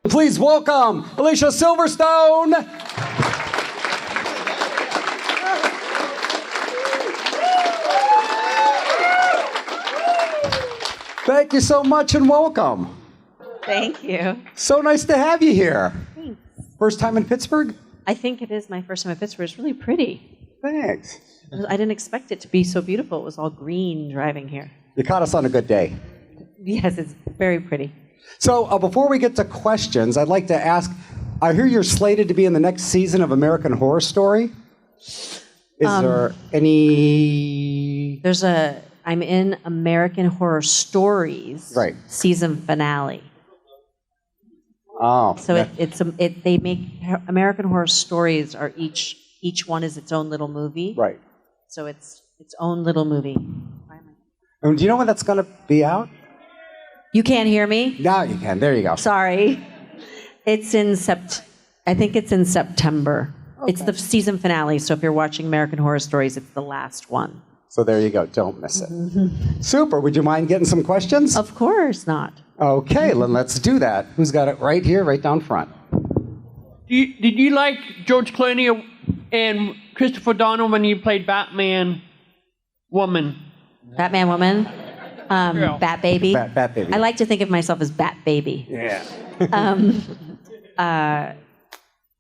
Please welcome Alicia Silverstone. Thank you so much and welcome. Thank you. So nice to have you here. Thanks. First time in Pittsburgh? I think it is my first time in Pittsburgh. It's really pretty. Thanks. I didn't expect it to be so beautiful. It was all green driving here. You caught us on a good day. Yes, it's very pretty. So before we get to questions, I'd like to ask, I hear you're slated to be in the next season of American Horror Story. Is there any... I'm in American Horror Stories season finale. Oh. So they make American Horror Stories are each one is its own little movie. Right. So it's its own little movie. And do you know when that's going to be out? You can't hear me? Now you can. There you go. Sorry. It's in I think it's in September. Okay. It's the season finale, so if you're watching American Horror Stories, it's the last one. So there you go. Don't miss it. Super. Would you mind getting some questions? Of course not. Okay, then let's do that. Who's got it right here, right down front? Did you like George Clooney and Christopher Donald when you played Batman Woman? Batman Woman? Bat Baby? Bat Baby. I like to think of myself as Bat Baby. Yeah.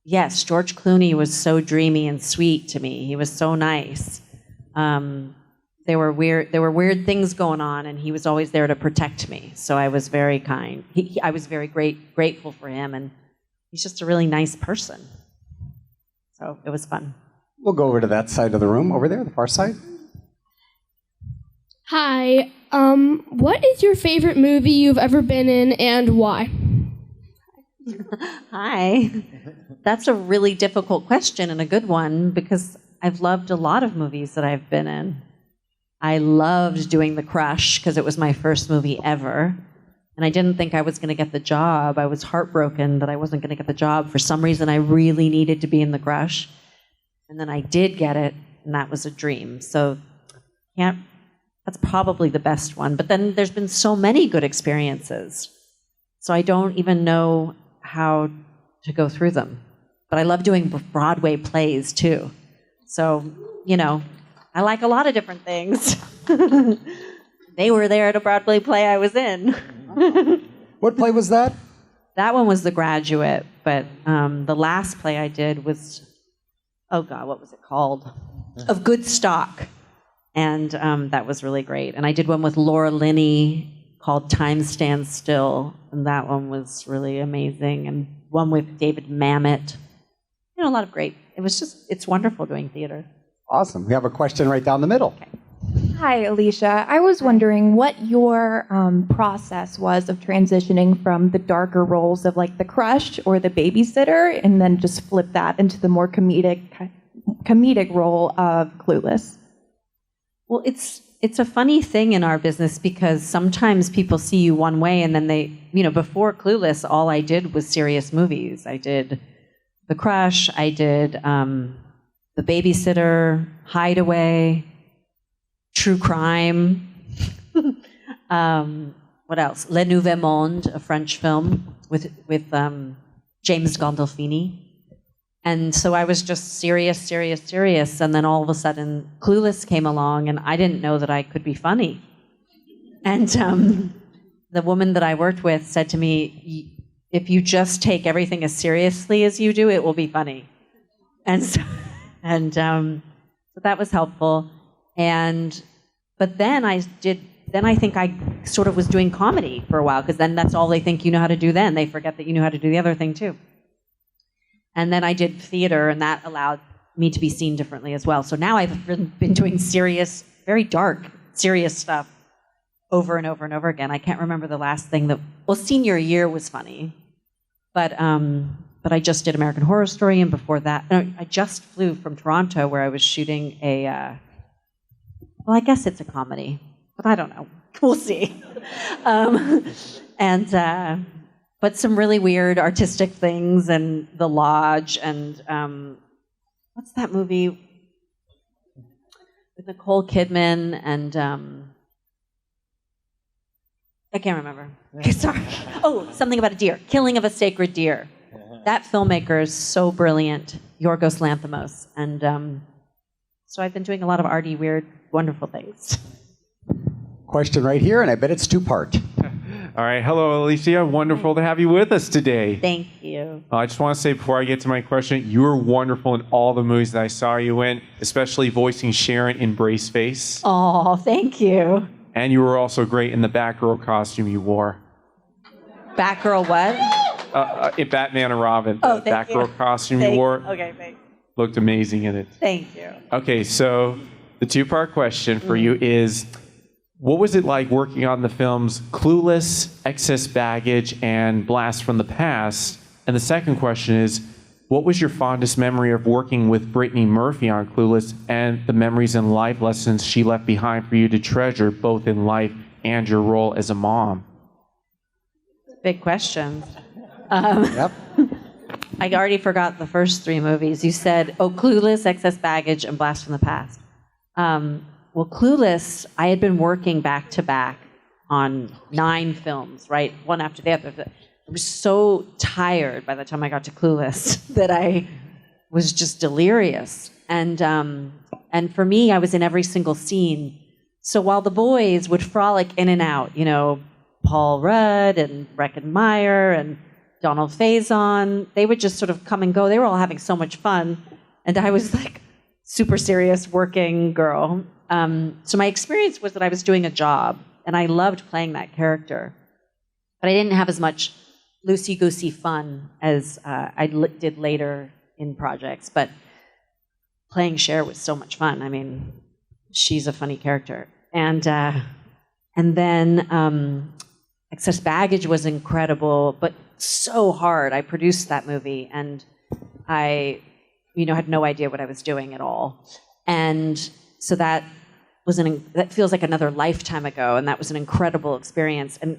Yes, George Clooney was so dreamy and sweet to me. He was so nice. There were weird things going on, and he was always there to protect me. So I was very kind. I was very grateful for him, and he's just a really nice person. So it was fun. We'll go over to that side of the room, over there, the far side. Hi. What is your favorite movie you've ever been in, and why? Hi. That's a really difficult question and a good one, because I've loved a lot of movies that I've been in. I loved doing The Crush because it was my first movie ever. And I didn't think I was going to get the job. I was heartbroken that I wasn't going to get the job. For some reason, I really needed to be in The Crush. And then I did get it, and that was a dream. So that's probably the best one. But then there's been so many good experiences. So I don't even know how to go through them. But I love doing Broadway plays, too. So, I like a lot of different things. They were there at a Broadway play I was in. What play was that? That one was The Graduate, but the last play I did was, what was it called? Of Good Stock. And that was really great. And I did one with Laura Linney called Time Stands Still, and that one was really amazing. And one with David Mamet. A lot of great. It's wonderful doing theater. Awesome. We have a question right down the middle. Okay. Hi, Alicia. I was wondering what your process was of transitioning from the darker roles of like the crush or the babysitter, and then just flip that into the more comedic role of Clueless. Well, it's a funny thing in our business because sometimes people see you one way, and then they, before Clueless, all I did was serious movies. I did The Crush, I did The Babysitter, Hideaway, True Crime. What else? Le Nouveau Monde, a French film with James Gandolfini. And so I was just serious. And then all of a sudden, Clueless came along, and I didn't know that I could be funny. And the woman that I worked with said to me, if you just take everything as seriously as you do, it will be funny. And so that was helpful. But then I think I sort of was doing comedy for a while, because then that's all they think you know how to do then. They forget that you know how to do the other thing too. And then I did theater, and that allowed me to be seen differently as well. So now I've been doing serious, very dark, serious stuff over and over and over again. I can't remember the last thing senior year was funny. But I just did American Horror Story, and before that, I just flew from Toronto where I was shooting I guess it's a comedy, but I don't know. We'll see. But some really weird artistic things, and The Lodge, and what's that movie with Nicole Kidman and I can't remember. Okay, sorry. Oh, something about a deer. Killing of a Sacred Deer. That filmmaker is so brilliant, Yorgos Lanthimos. And so I've been doing a lot of arty, weird, wonderful things. Question right here, and I bet it's two-part. All right. Hello, Alicia. Wonderful to have you with us today. Thank you. I just want to say before I get to my question, you were wonderful in all the movies that I saw you in, especially voicing Sharon in Braceface. Oh, thank you. And you were also great in the Batgirl costume you wore. Batgirl what? In Batman and Robin. Oh, the thank Batgirl you. costume you wore Okay, thanks. looked amazing in it. Thank you. Okay, so the two-part question for you is, what was it like working on the films Clueless, Excess Baggage, and Blast from the Past? And the second question is, what was your fondest memory of working with Brittany Murphy on Clueless and the memories and life lessons she left behind for you to treasure both in life and your role as a mom? Big questions. Yep. I already forgot the first three movies. You said, Clueless, Excess Baggage, and Blast from the Past. Well, Clueless, I had been working back to back on 9 films, right? One after the other. I was so tired by the time I got to Clueless that I was just delirious. And for me, I was in every single scene. So while the boys would frolic in and out, you know, Paul Rudd and Breckin Meyer and Donald Faison, they would just sort of come and go. They were all having so much fun. And I was like super serious working girl. So my experience was that I was doing a job, and I loved playing that character. But I didn't have as much loosey-goosey fun as I did later in projects. But playing Cher was so much fun. I mean, she's a funny character. And then Excess Baggage was incredible, but so hard. I produced that movie, and I, had no idea what I was doing at all. And so that feels like another lifetime ago, and that was an incredible experience. And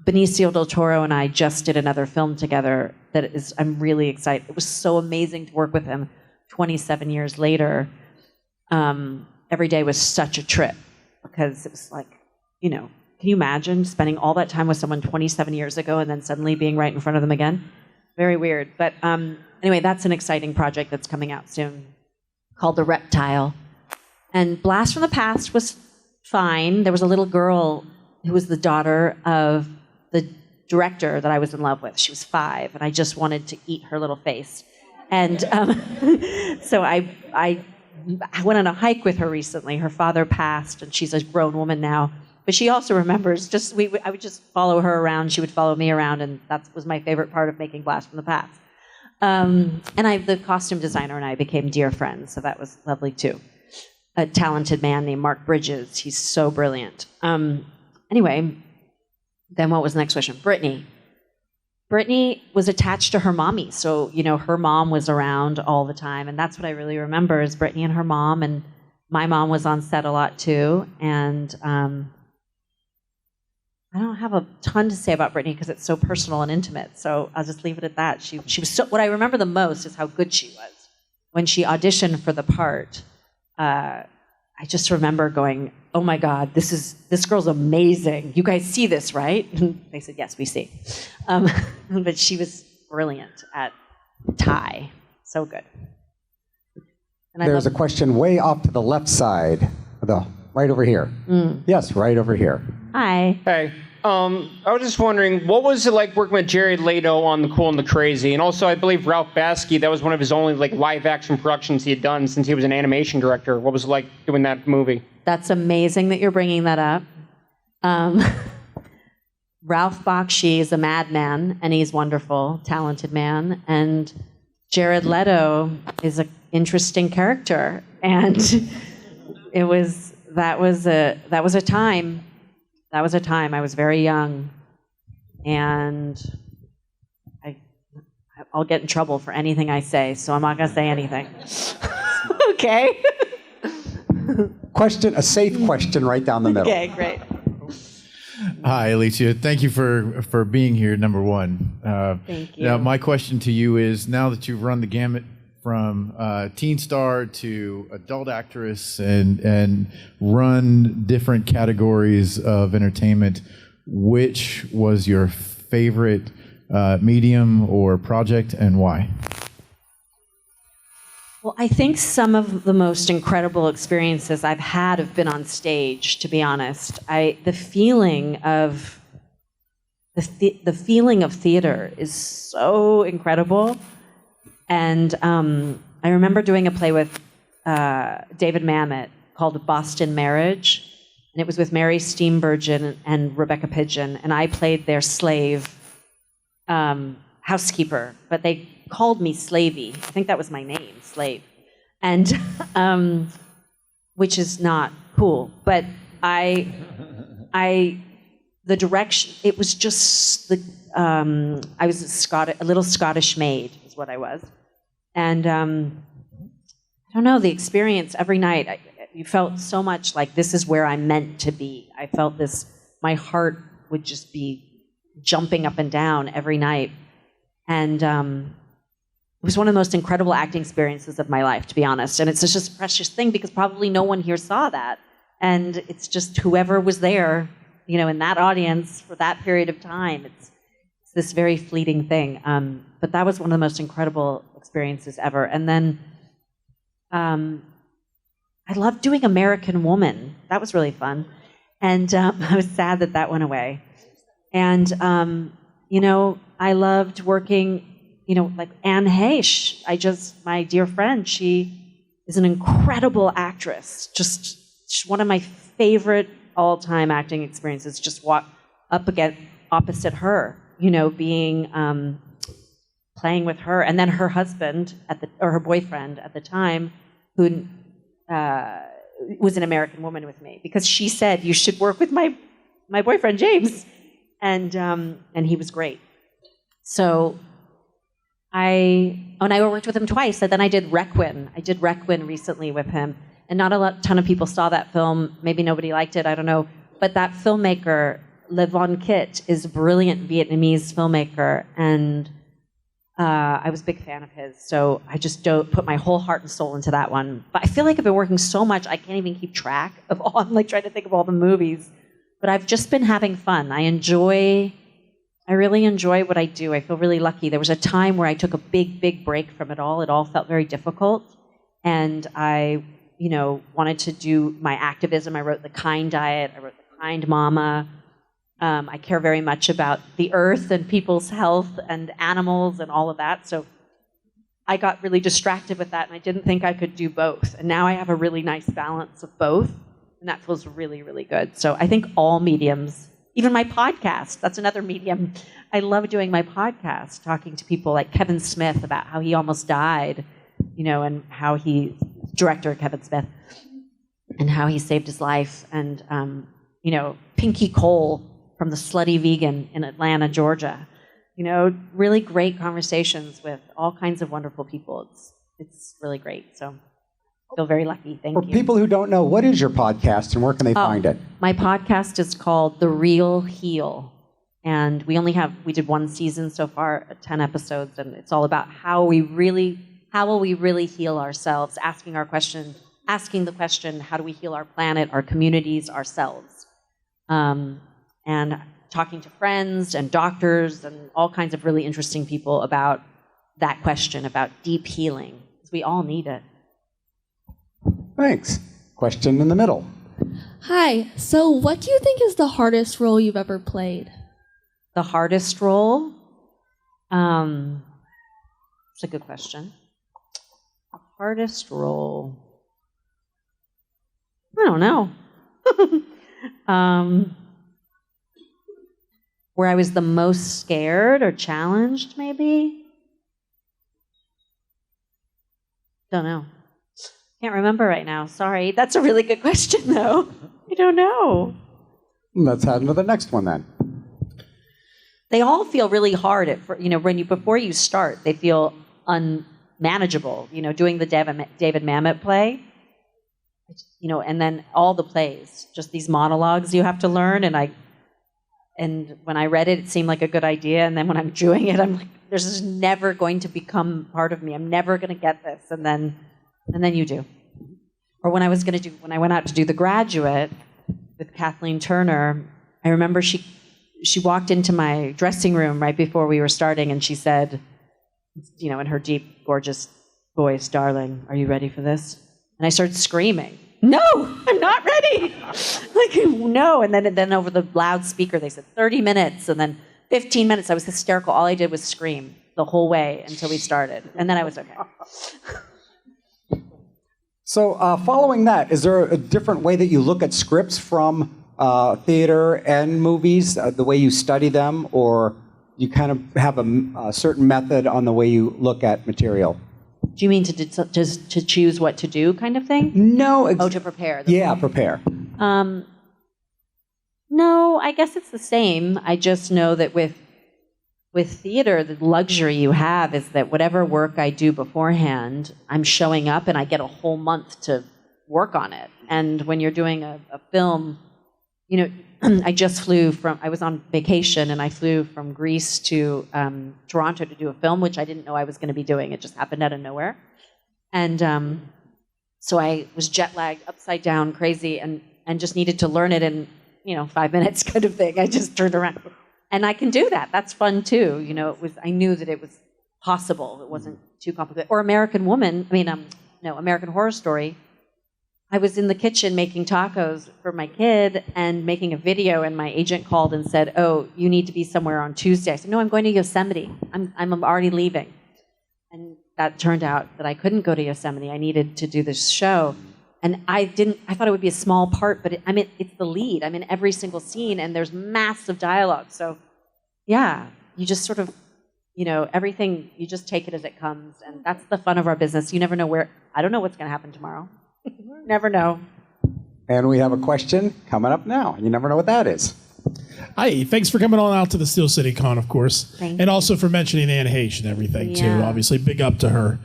Benicio del Toro and I just did another film together I'm really excited. It was so amazing to work with him 27 years later. Every day was such a trip because it was like, can you imagine spending all that time with someone 27 years ago and then suddenly being right in front of them again? Very weird. But anyway, that's an exciting project that's coming out soon called The Reptile. And Blast from the Past was fine. There was a little girl who was the daughter of the director that I was in love with. She was 5, and I just wanted to eat her little face. And so I went on a hike with her recently. Her father passed, and she's a grown woman now. But she also remembers, I would just follow her around. She would follow me around, and that was my favorite part of making Blast from the Past. And the costume designer and I became dear friends, so that was lovely too. A talented man named Mark Bridges. He's so brilliant. Anyway, then what was the next question? Brittany. Brittany was attached to her mommy, so her mom was around all the time, and that's what I really remember is Brittany and her mom, and my mom was on set a lot too, and I don't have a ton to say about Brittany because it's so personal and intimate, so I'll just leave it at that. She was so, what I remember the most is how good she was. When she auditioned for the part, I just remember going, oh my God, this girl's amazing. You guys see this, right? They said, yes, we see. But she was brilliant at Thai. So good. And There's a question way off to the left side, right over here. Yes, right over here. Hi. Hey, I was just wondering, what was it like working with Jared Leto on The Cool and the Crazy? And also, I believe Ralph Bakshi, that was one of his only live-action productions he had done since he was an animation director. What was it like doing that movie? That's amazing that you're bringing that up. Ralph Bakshi is a madman, and he's wonderful, talented man. And Jared Leto is an interesting character. And that was a time. That was a time. I was very young, and I'll get in trouble for anything I say, so I'm not going to say anything. Okay? A safe question right down the middle. Okay, great. Hi, Alicia. Thank you for being here, number one. Thank you. Now, my question to you is, now that you've run the gamut from teen star to adult actress and run different categories of entertainment, which was your favorite medium or project and why? Well, I think some of the most incredible experiences I've had have been on stage, to be honest. The feeling of theater is so incredible. And I remember doing a play with David Mamet called Boston Marriage, and it was with Mary Steenburgen and Rebecca Pidgeon, and I played their slave housekeeper, but they called me Slavey. I think that was my name, Slave, and which is not cool. But the direction, it was just I was a little Scottish maid, is what I was, and I don't know, the experience every night. You felt so much like this is where I'm meant to be. I felt this. My heart would just be jumping up and down every night, and it was one of the most incredible acting experiences of my life, to be honest. And it's just a precious thing because probably no one here saw that, and it's just whoever was there, in that audience for that period of time. It's this very fleeting thing. But that was one of the most incredible experiences ever. And then I loved doing American Woman. That was really fun. And I was sad that went away. And, I loved working, like Anne Heche. My dear friend, she is an incredible actress. Just one of my favorite all-time acting experiences, just walk up again opposite her, being, playing with her. And then her husband, or her boyfriend at the time, who was an American Woman with me, because she said, you should work with my boyfriend, James. And he was great. So I worked with him twice, and then I did Requin. I did Requin recently with him. And not a ton of people saw that film. Maybe nobody liked it, I don't know. But that filmmaker, Le Von Kit, is a brilliant Vietnamese filmmaker, and I was a big fan of his. So I just put my whole heart and soul into that one. But I feel like I've been working so much, I can't even keep track of all. I'm like trying to think of all the movies. But I've just been having fun. I really enjoy what I do. I feel really lucky. There was a time where I took a big, big break from it all. It all felt very difficult. And I wanted to do my activism. I wrote The Kind Diet. I wrote The Kind Mama. I care very much about the earth and people's health and animals and all of that. So I got really distracted with that, and I didn't think I could do both. And now I have a really nice balance of both, and that feels really, really good. So I think all mediums, even my podcast, that's another medium. I love doing my podcast, talking to people like Kevin Smith about how he almost died, and how director Kevin Smith, and how he saved his life, and Pinky Cole from the Slutty Vegan in Atlanta, Georgia. Really great conversations with all kinds of wonderful people. It's really great. So I feel very lucky. Thank you. For people who don't know, what is your podcast and where can they find it? My podcast is called The Real Heal. And we did one season so far, 10 episodes, and it's all about how will we really heal ourselves, asking the question, how do we heal our planet, our communities, ourselves? And talking to friends and doctors and all kinds of really interesting people about that question, about deep healing, because we all need it. Thanks. Question in the middle. Hi. So what do you think is the hardest role you've ever played? The hardest role? It's a good question. The hardest role? I don't know. Where I was the most scared or challenged, maybe? Don't know. Can't remember right now. Sorry. That's a really good question, though. I don't know. Let's head into the next one, then. They all feel really hard before you start. They feel unmanageable. Doing the David Mamet play. And then all the plays, just these monologues you have to learn. And when I read it, it seemed like a good idea. And then when I'm doing it, I'm like, this is never going to become part of me. I'm never going to get this. And then you do. Or when I went out to do The Graduate with Kathleen Turner, I remember she she walked into my dressing room right before we were starting, and she said, you know, in her deep, gorgeous voice, "Darling, are you ready for this?" And I started screaming, "No, I'm not ready!" Like, no. And then over the loudspeaker, they said 30 minutes, and then 15 minutes. I was hysterical. All I did was scream the whole way until we started. And then I was okay. So following that, is there a different way that you look at scripts from theater and movies, the way you study them, or you kind of have a certain method on the way you look at material? Do you mean to choose what to do kind of thing? No. To prepare. Prepare. No, I guess it's the same. I just know that with theater, the luxury you have is that whatever work I do beforehand, I'm showing up and I get a whole month to work on it. And when you're doing a film, you know, I was on vacation and I flew from Greece to Toronto to do a film, which I didn't know I was going to be doing. It just happened out of nowhere. And so I was jet lagged, upside down, crazy, and just needed to learn it in, 5 minutes kind of thing. I just turned around. And I can do that. That's fun too. I knew that it was possible. It wasn't too complicated. Or American Horror Story. I was in the kitchen making tacos for my kid and making a video, and my agent called and said, "Oh, you need to be somewhere on Tuesday." I said, "No, I'm going to Yosemite. I'm already leaving." And that turned out that I couldn't go to Yosemite. I needed to do this show. And I thought it would be a small part, but it's the lead. I'm in every single scene, and there's massive dialogue. So, yeah, you just sort of, everything, you just take it as it comes. And that's the fun of our business. You never know I don't know what's going to happen tomorrow. Never know. And we have a question coming up now. You never know what that is. Hi, thanks for coming on out to the Steel City Con, of course. Thank and you. also for mentioning Anne Heche and everything, too. Obviously, big up to her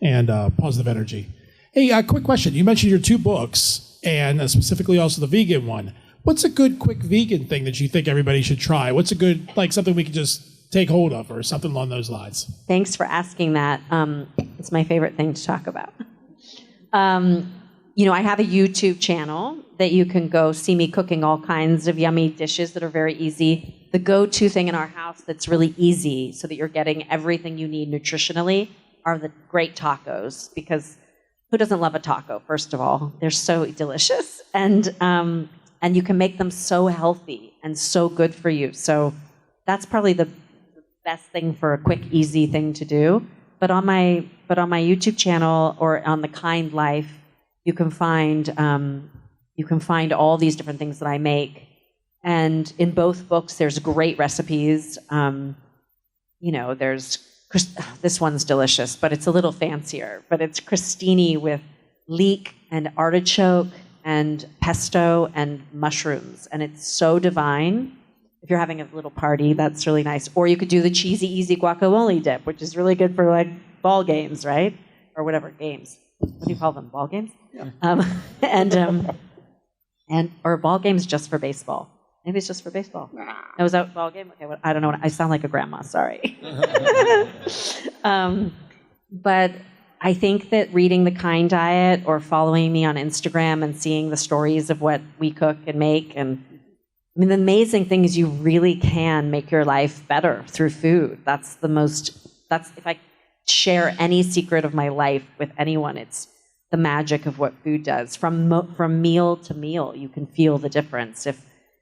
and positive energy. Hey, quick question. You mentioned your 2 books, and specifically also the vegan one. What's a good, quick vegan thing that you think everybody should try? What's a good, something we can just take hold of or something along those lines? Thanks for asking that. It's my favorite thing to talk about. I have a YouTube channel that you can go see me cooking all kinds of yummy dishes that are very easy. The go-to thing in our house that's really easy so that you're getting everything you need nutritionally are the great tacos, because who doesn't love a taco, first of all? They're so delicious. And you can make them so healthy and so good for you. So that's probably the best thing for a quick, easy thing to do. But on my YouTube channel or on The Kind Life, you can find all these different things that I make. And in both books, there's great recipes. There's this one's delicious, but it's a little fancier. But it's crostini with leek and artichoke and pesto and mushrooms, and it's so divine. If you're having a little party, that's really nice. Or you could do the cheesy, easy guacamole dip, which is really good for ball games, right? Or whatever games. What do you call them? Ball games? Yeah. Or ball games just for baseball. Maybe it's just for baseball. Nah. Was that a ball game? Okay, well, I don't know. I sound like a grandma. Sorry. But I think that reading The Kind Diet or following me on Instagram and seeing the stories of what we cook and make, the amazing thing is you really can make your life better through food. That's if I share any secret of my life with anyone, it's the magic of what food does. From meal to meal, you can feel the difference.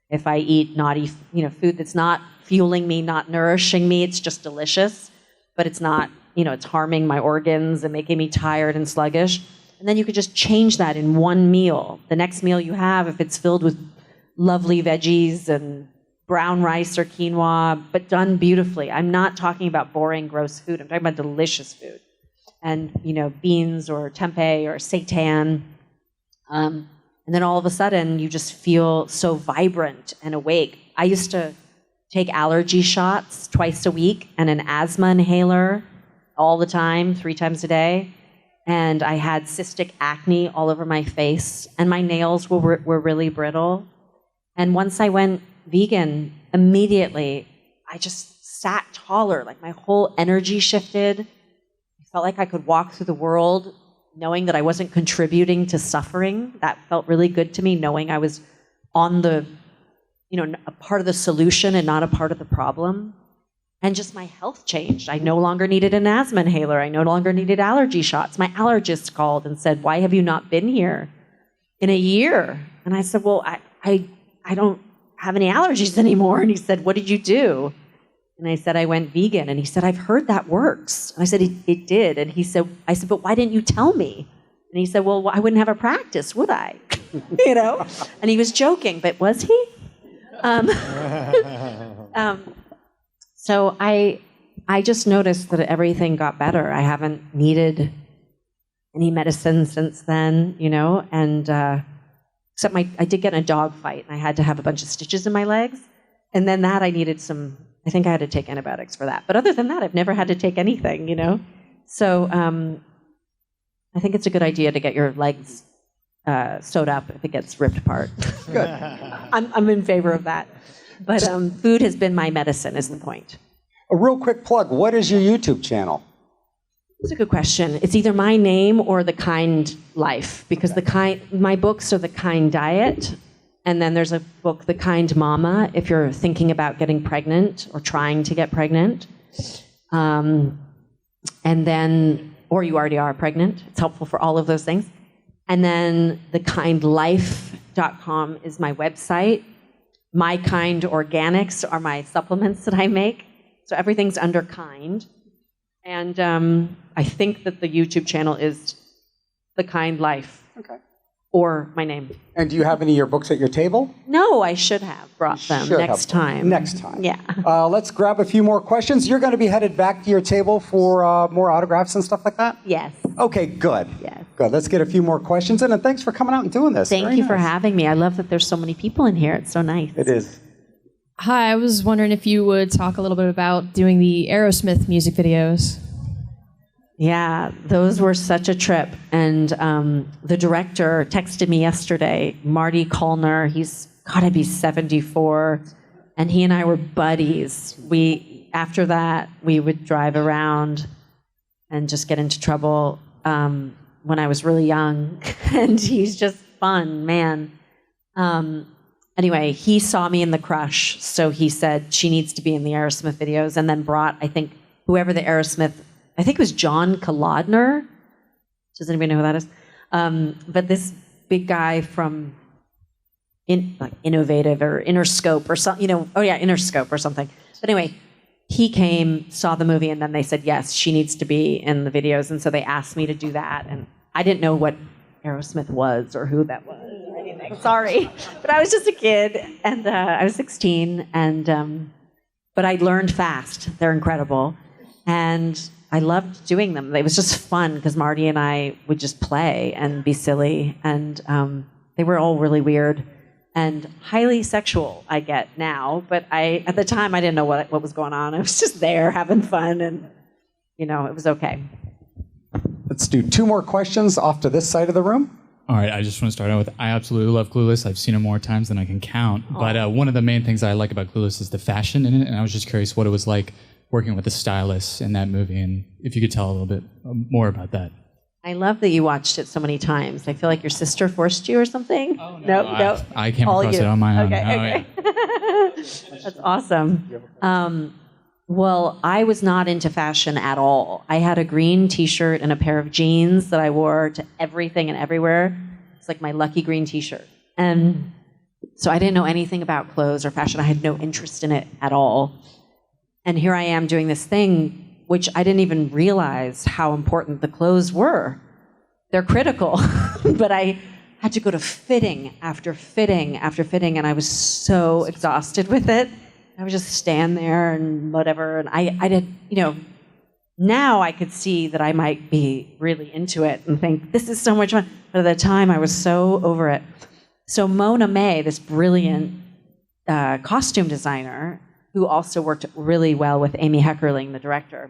If I eat naughty, food that's not fueling me, not nourishing me, it's just delicious, but it's not, it's harming my organs and making me tired and sluggish. And then you could just change that in one meal. The next meal you have, if it's filled with lovely veggies and brown rice or quinoa, but done beautifully. I'm not talking about boring, gross food. I'm talking about delicious food. And, beans or tempeh or seitan. And then all of a sudden, you just feel so vibrant and awake. I used to take allergy shots twice a week and an asthma inhaler all the time, 3 times a day. And I had cystic acne all over my face, and my nails were really brittle. And once I went vegan, immediately, I just sat taller. My whole energy shifted. I felt like I could walk through the world knowing that I wasn't contributing to suffering. That felt really good to me, knowing I was on the a part of the solution and not a part of the problem. And just my health changed. I no longer needed an asthma inhaler. I no longer needed allergy shots. My allergist called and said, "Why have you not been here in a year?" And I said, "Well, I don't have any allergies anymore." And he said, "What did you do?" And I said, "I went vegan." And he said, "I've heard that works." And I said, it did. And I said, "But why didn't you tell me?" And he said, "Well, I wouldn't have a practice, would I?" And he was joking, but was he? So I just noticed that everything got better. I haven't needed any medicine since then, and except I did get in a dog fight, and I had to have a bunch of stitches in my legs. And then that I needed I think I had to take antibiotics for that. But other than that, I've never had to take anything, So I think it's a good idea to get your legs sewed up if it gets ripped apart. Good. I'm in favor of that. But food has been my medicine, is the point. A real quick plug. What is your YouTube channel? It's a good question. It's either my name or The Kind Life, because my books are The Kind Diet, and then there's a book, The Kind Mama, if you're thinking about getting pregnant or trying to get pregnant. And then, or you already are pregnant. It's helpful for all of those things. And then thekindlife.com is my website. My Kind Organics are my supplements that I make. So everything's under Kind. And I think that the YouTube channel is The Kind Life. Okay. Or my name. And do you have any of your books at your table? No, I should have brought them next time. Next time. Yeah. Let's grab a few more questions. You're going to be headed back to your table for more autographs and stuff like that? Yes. Okay, good. Yes. Good. Let's get a few more questions in, and thanks for coming out and doing this. Thank you for having me. I love that there's so many people in here. It's so nice. It is. Hi, I was wondering if you would talk a little bit about doing the Aerosmith music videos. Yeah, those were such a trip. And the director texted me yesterday, Marty Kollner. He's got to be 74. And he and I were buddies. After that, we would drive around and just get into trouble when I was really young. And he's just fun, man. Anyway, he saw me in The Crush. So he said, she needs to be in the Aerosmith videos. And then brought, I think, whoever the Aerosmith, I think it was John Kalodner. Does anybody know who that is? But this big guy from Innovative or Interscope or something, Interscope or something. But anyway, he came, saw the movie, and then they said, yes, she needs to be in the videos. And so they asked me to do that. And I didn't know what Aerosmith was or who that was or anything. Sorry. But I was just a kid, and I was 16. But I learned fast. They're incredible. And I loved doing them. It was just fun because Marty and I would just play and be silly. And they were all really weird and highly sexual, I get now. But at the time, I didn't know what was going on. I was just there having fun, and, it was okay. Let's do 2 more questions off to this side of the room. All right, I just want to start out with, I absolutely love Clueless. I've seen it more times than I can count. But one of the main things I like about Clueless is the fashion in it. And I was just curious what it was like working with the stylists in that movie, and if you could tell a little bit more about that. I love that you watched it so many times. I feel like your sister forced you or something. Oh, no. I came across it on my own. Okay. That's awesome. Well, I was not into fashion at all. I had a green T-shirt and a pair of jeans that I wore to everything and everywhere. It's like my lucky green T-shirt. And so I didn't know anything about clothes or fashion. I had no interest in it at all. And here I am doing this thing, which I didn't even realize how important the clothes were. They're critical. But I had to go to fitting after fitting after fitting, and I was so exhausted with it. I would just stand there and whatever. And I did, now I could see that I might be really into it and think, this is so much fun. But at the time, I was so over it. So Mona May, this brilliant costume designer, who also worked really well with Amy Heckerling, the director.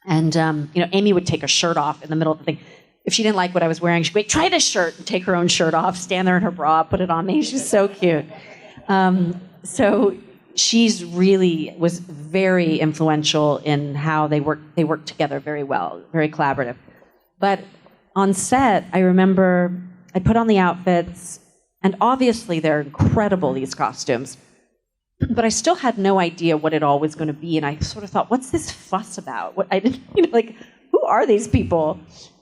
And, Amy would take a shirt off in the middle of the thing. If she didn't like what I was wearing, she'd be like, try this shirt, and take her own shirt off, stand there in her bra, put it on me. She's so cute. So she's really was very influential in how they worked together very well, very collaborative. But on set, I remember I put on the outfits, And obviously they're incredible, these costumes. But I still had no idea what it all was going to be. And I sort of thought, what's this fuss about? I didn't, like, who are these people?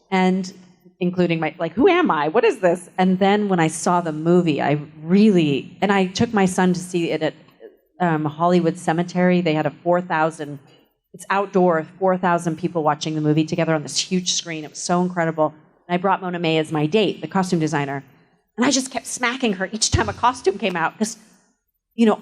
And including who am I? What is this? And then when I saw the movie, and I took my son to see it at Hollywood Cemetery. They had it's outdoor, 4,000 people watching the movie together on this huge screen. It was so incredible. And I brought Mona May as my date, the costume designer. And I just kept smacking her each time a costume came out. Because,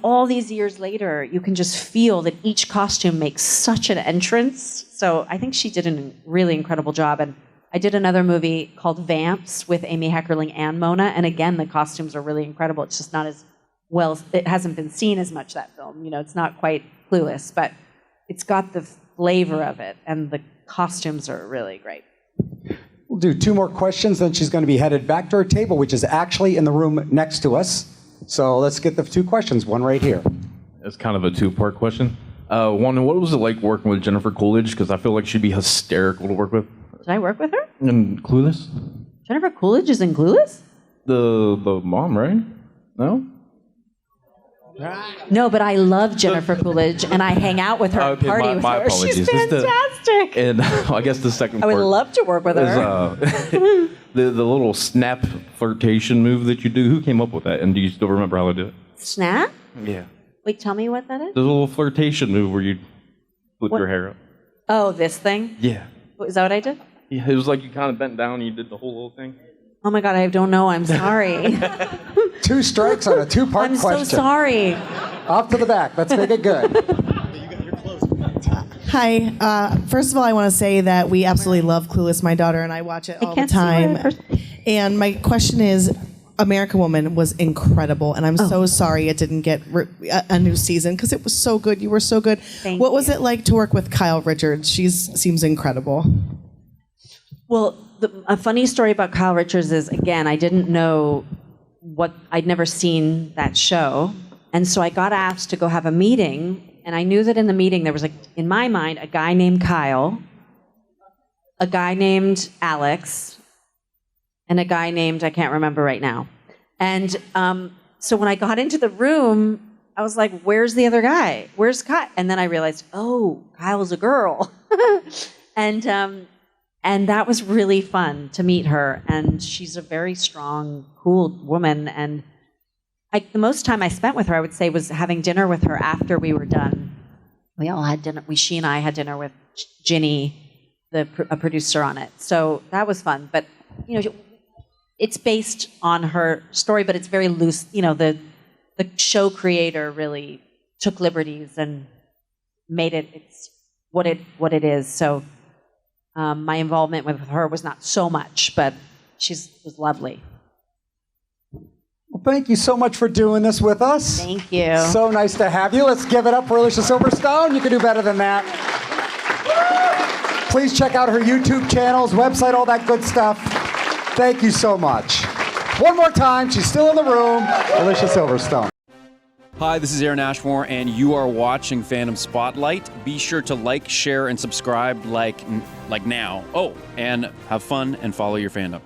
all these years later, you can just feel that each costume makes such an entrance. So I think she did a really incredible job. And I did another movie called Vamps with Amy Heckerling and Mona. And again, the costumes are really incredible. It's just not as well, it hasn't been seen as much, that film. It's not quite Clueless, but it's got the flavor of it, and the costumes are really great. We'll do 2 more questions, then she's going to be headed back to her table, which is actually in the room next to us. So let's get the 2 questions, one right here. It's kind of a 2-part question. One, what was it like working with Jennifer Coolidge? Because I feel like she'd be hysterical to work with. Did I work with her? In Clueless? Jennifer Coolidge is in Clueless? The mom, right? No? No, but I love Jennifer Coolidge, and I hang out with her and party with her. Apologies. She's fantastic. And I guess the second I part would love to work with her. Is, the little snap flirtation move that you do. Who came up with that? And do you still remember how to do it? Snap? Yeah. Wait, tell me what that is? The little flirtation move where you flip your hair up. Oh, this thing? Yeah. Is that what I did? Yeah, it was like you kind of bent down and you did the whole little thing. Oh my God, I don't know. I'm sorry. 2 strikes on a 2-part question. I'm so sorry. Off to the back. Let's make it good. Hi. First of all, I want to say that we absolutely love Clueless. My daughter and I watch it all the time. And my question is, American Woman was incredible, and I'm so sorry it didn't get a new season because it was so good. You were so good. What was it like to work with Kyle Richards? She seems incredible. Well, a funny story about Kyle Richards is, again, I didn't know I'd never seen that show. And so I got asked to go have a meeting, and I knew that in the meeting there was, in my mind, a guy named Kyle, a guy named Alex, and a guy named, I can't remember right now. And so when I got into the room, I was like, where's the other guy? Where's Kyle? And then I realized, oh, Kyle's a girl. And that was really fun to meet her. And she's a very strong, cool woman. And the most time I spent with her, I would say, was having dinner with her after we were done. We all had dinner. She and I had dinner with Ginny, a producer on it. So that was fun. But, it's based on her story, but it's very loose. The show creator really took liberties and made it's what it is. So my involvement with her was not so much, but she was lovely. Well, thank you so much for doing this with us. Thank you. So nice to have you. Let's give it up for Alicia Silverstone. You can do better than that. Please check out her YouTube channels, website, all that good stuff. Thank you so much. One more time, she's still in the room, Alicia Silverstone. Hi, this is Aaron Ashmore, and you are watching Fandom Spotlight. Be sure to like, share, and subscribe like now. Oh, and have fun and follow your fandom.